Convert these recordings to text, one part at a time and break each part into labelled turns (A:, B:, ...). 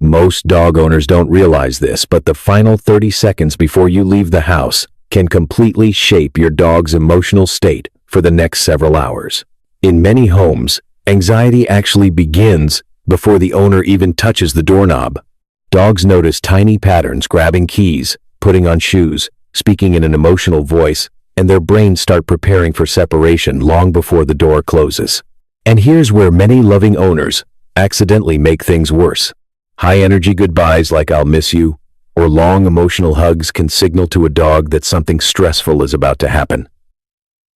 A: Most dog owners don't realize this, but the final 30 seconds before you leave the house can completely shape your dog's emotional state for the next several hours. In many homes, anxiety actually begins before the owner even touches the doorknob. Dogs notice tiny patterns, grabbing keys, putting on shoes, speaking in an emotional voice, and their brains start preparing for separation long before the door closes. And here's where many loving owners accidentally make things worse. High-energy goodbyes like "I'll miss you" or long emotional hugs can signal to a dog that something stressful is about to happen.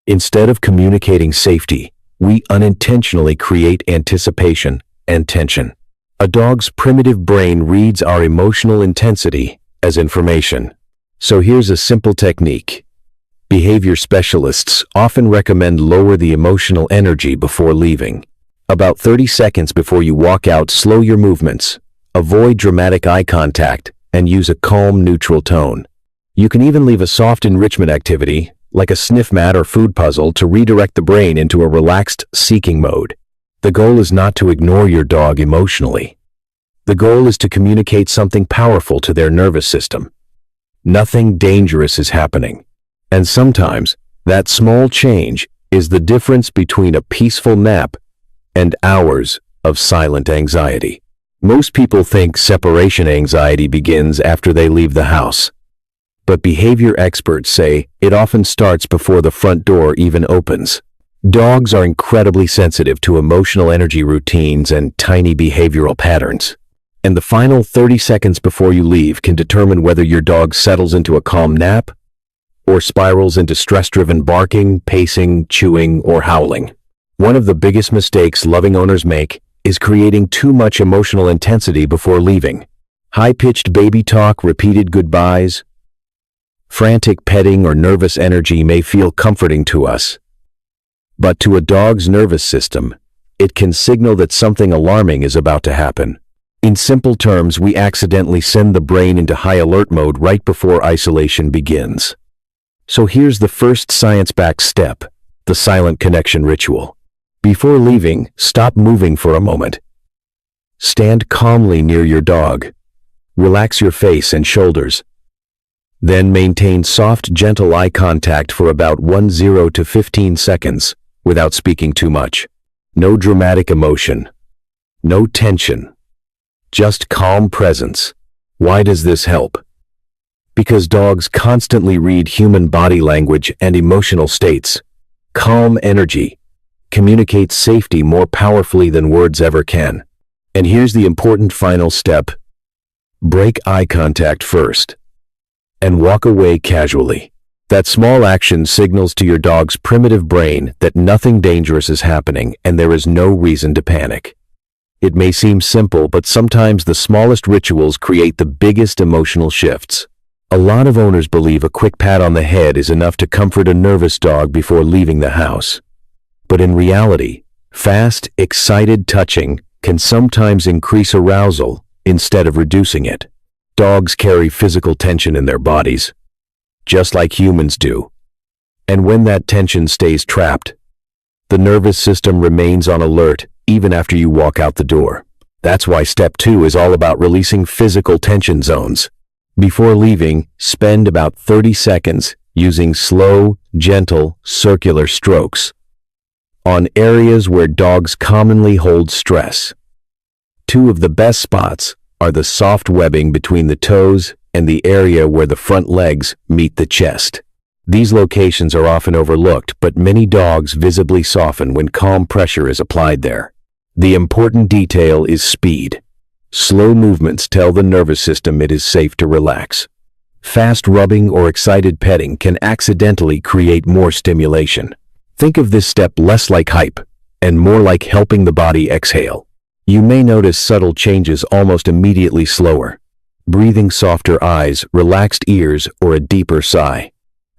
A: Instead of communicating safety, we unintentionally create anticipation and tension. A dog's primitive brain reads our emotional intensity as information. So here's a simple technique. Behavior specialists often recommend lower the emotional energy before leaving. About 30 seconds before you walk out, slow your movements, avoid dramatic eye contact, and use a calm, neutral tone. You can even leave a soft enrichment activity, like a sniff mat or food puzzle, to redirect the brain into a relaxed, seeking mode. The goal is not to ignore your dog emotionally. The goal is to communicate something powerful to their nervous system. Nothing dangerous is happening. And sometimes, that small change is the difference between a peaceful nap and hours of silent anxiety. Most people think separation anxiety begins after they leave the house. But behavior experts say it often starts before the front door even opens. Dogs are incredibly sensitive to emotional energy routines and tiny behavioral patterns. And the final 30 seconds before you leave can determine whether your dog settles into a calm nap or spirals into stress-driven barking, pacing, chewing, or howling. One of the biggest mistakes loving owners make is creating too much emotional intensity before leaving. High-pitched baby talk, repeated goodbyes, frantic petting, or nervous energy may feel comforting to us. But to a dog's nervous system, it can signal that something alarming is about to happen. In simple terms, we accidentally send the brain into high alert mode right before isolation begins. So here's the first science-backed step, the silent connection ritual. Before leaving, stop moving for a moment. Stand calmly near your dog. Relax your face and shoulders. Then maintain soft, gentle eye contact for about 10 to 15 seconds without speaking too much. No dramatic emotion. No tension. Just calm presence. Why does this help? Because dogs constantly read human body language and emotional states. Calm energy communicates safety more powerfully than words ever can. And here's the important final step. Break eye contact first and walk away casually. That small action signals to your dog's primitive brain that nothing dangerous is happening and there is no reason to panic. It may seem simple, but sometimes the smallest rituals create the biggest emotional shifts. A lot of owners believe a quick pat on the head is enough to comfort a nervous dog before leaving the house. But in reality, fast, excited touching can sometimes increase arousal instead of reducing it. Dogs carry physical tension in their bodies, just like humans do. And when that tension stays trapped, the nervous system remains on alert even after you walk out the door. That's why step 2 is all about releasing physical tension zones. Before leaving, spend about 30 seconds using slow, gentle, circular strokes on areas where dogs commonly hold stress. 2 of the best spots are the soft webbing between the toes and the area where the front legs meet the chest. These locations are often overlooked, but many dogs visibly soften when calm pressure is applied there. The important detail is speed. Slow movements tell the nervous system it is safe to relax. Fast rubbing or excited petting can accidentally create more stimulation. Think of this step less like hype and more like helping the body exhale. You may notice subtle changes almost immediately: slower breathing, softer eyes, relaxed ears, or a deeper sigh.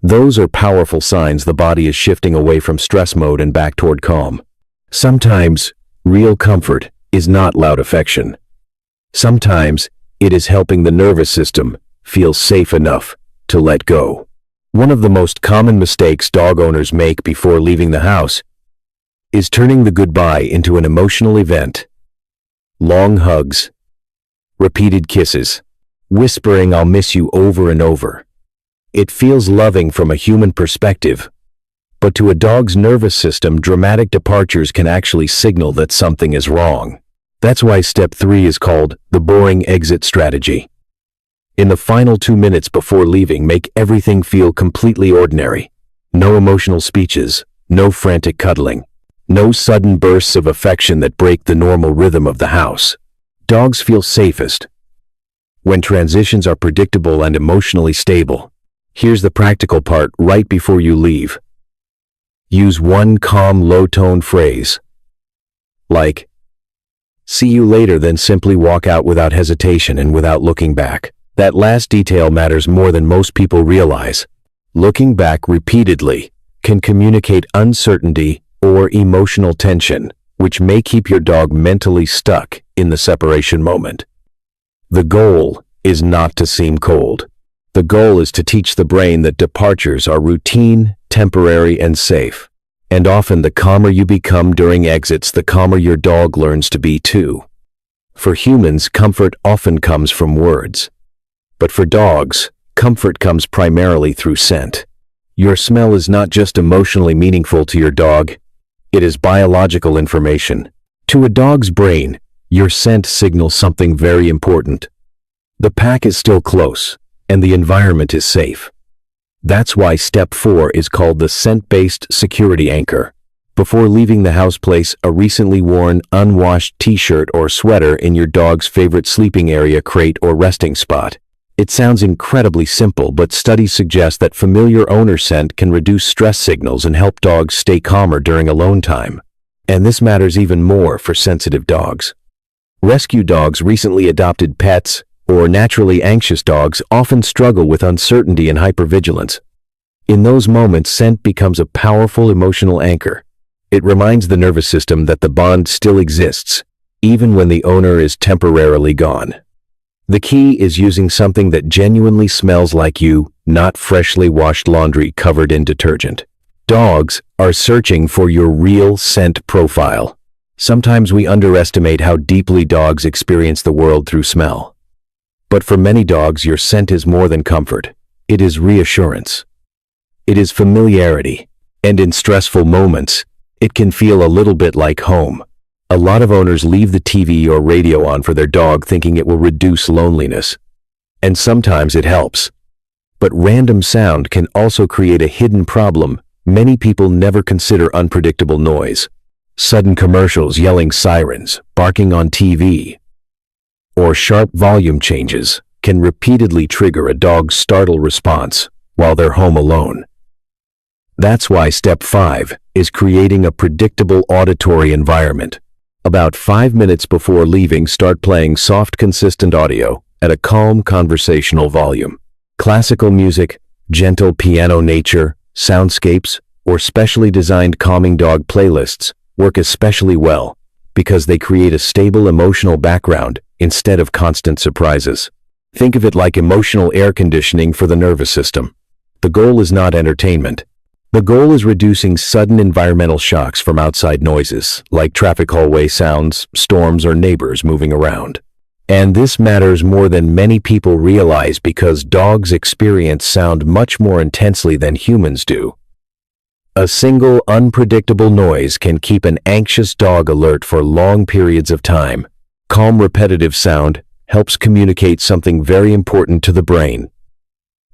A: Those are powerful signs the body is shifting away from stress mode and back toward calm. Sometimes, real comfort is not loud affection. Sometimes, it is helping the nervous system feel safe enough to let go. One of the most common mistakes dog owners make before leaving the house is turning the goodbye into an emotional event. Long hugs, repeated kisses, whispering "I'll miss you" over and over. It feels loving from a human perspective, but to a dog's nervous system, dramatic departures can actually signal that something is wrong. That's why step 3 is called the boring exit strategy. In the final 2 minutes before leaving, make everything feel completely ordinary. No emotional speeches, no frantic cuddling, no sudden bursts of affection that break the normal rhythm of the house. Dogs feel safest when transitions are predictable and emotionally stable. Here's the practical part right before you leave. Use one calm, low-tone phrase, like, "See you later," then simply walk out without hesitation and without looking back. That last detail matters more than most people realize. Looking back repeatedly can communicate uncertainty or emotional tension, which may keep your dog mentally stuck in the separation moment. The goal is not to seem cold. The goal is to teach the brain that departures are routine, temporary, and safe. And often the calmer you become during exits, the calmer your dog learns to be too. For humans, comfort often comes from words. But for dogs, comfort comes primarily through scent. Your smell is not just emotionally meaningful to your dog, it is biological information. To a dog's brain, your scent signals something very important. The pack is still close, and the environment is safe. That's why step 4 is called the scent-based security anchor. Before leaving the house, place a recently worn, unwashed t-shirt or sweater in your dog's favorite sleeping area, crate, or resting spot. It sounds incredibly simple, but studies suggest that familiar owner scent can reduce stress signals and help dogs stay calmer during alone time. And this matters even more for sensitive dogs. Rescue dogs, recently adopted pets, or naturally anxious dogs often struggle with uncertainty and hypervigilance. In those moments, scent becomes a powerful emotional anchor. It reminds the nervous system that the bond still exists, even when the owner is temporarily gone. The key is using something that genuinely smells like you, not freshly washed laundry covered in detergent. Dogs are searching for your real scent profile. Sometimes we underestimate how deeply dogs experience the world through smell. But for many dogs, your scent is more than comfort. It is reassurance. It is familiarity. And in stressful moments, it can feel a little bit like home. A lot of owners leave the TV or radio on for their dog, thinking it will reduce loneliness. And sometimes it helps. But random sound can also create a hidden problem. Many people never consider unpredictable noise. Sudden commercials, yelling sirens, barking on TV, or sharp volume changes can repeatedly trigger a dog's startle response while they're home alone. That's why step 5 is creating a predictable auditory environment. About 5 minutes before leaving, start playing soft, consistent audio at a calm, conversational volume. Classical music, gentle piano, nature, soundscapes, or specially designed calming dog playlists work especially well because they create a stable emotional background instead of constant surprises. Think of it like emotional air conditioning for the nervous system. The goal is not entertainment. The goal is reducing sudden environmental shocks from outside noises, like traffic, hallway sounds, storms, or neighbors moving around. And this matters more than many people realize because dogs experience sound much more intensely than humans do. A single unpredictable noise can keep an anxious dog alert for long periods of time. Calm, repetitive sound helps communicate something very important to the brain.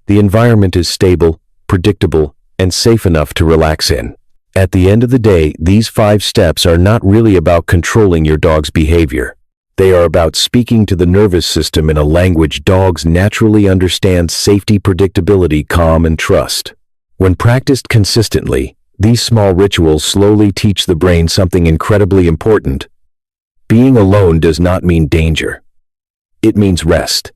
A: The environment is stable, predictable, and safe enough to relax in. At the end of the day, these 5 steps are not really about controlling your dog's behavior. They are about speaking to the nervous system in a language dogs naturally understand: safety, predictability, calm, and trust. When practiced consistently, these small rituals slowly teach the brain something incredibly important. Being alone does not mean danger. It means rest.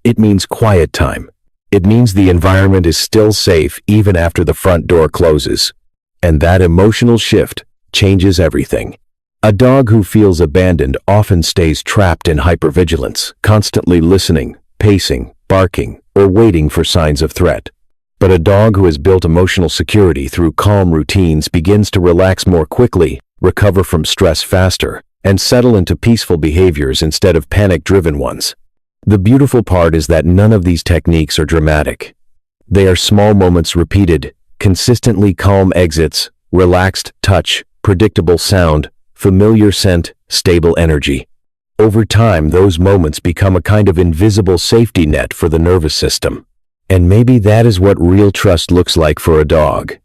A: It means quiet time. It means the environment is still safe even after the front door closes. And that emotional shift changes everything. A dog who feels abandoned often stays trapped in hypervigilance, constantly listening, pacing, barking, or waiting for signs of threat. But a dog who has built emotional security through calm routines begins to relax more quickly, recover from stress faster, and settle into peaceful behaviors instead of panic-driven ones. The beautiful part is that none of these techniques are dramatic. They are small moments repeated, consistently calm exits, relaxed touch, predictable sound, familiar scent, stable energy. Over time, those moments become a kind of invisible safety net for the nervous system. And maybe that is what real trust looks like for a dog.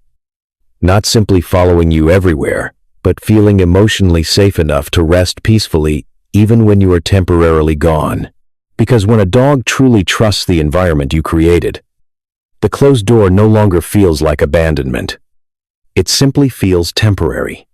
A: Not simply following you everywhere, but feeling emotionally safe enough to rest peacefully even when you are temporarily gone. Because when a dog truly trusts the environment you created, the closed door no longer feels like abandonment. It simply feels temporary.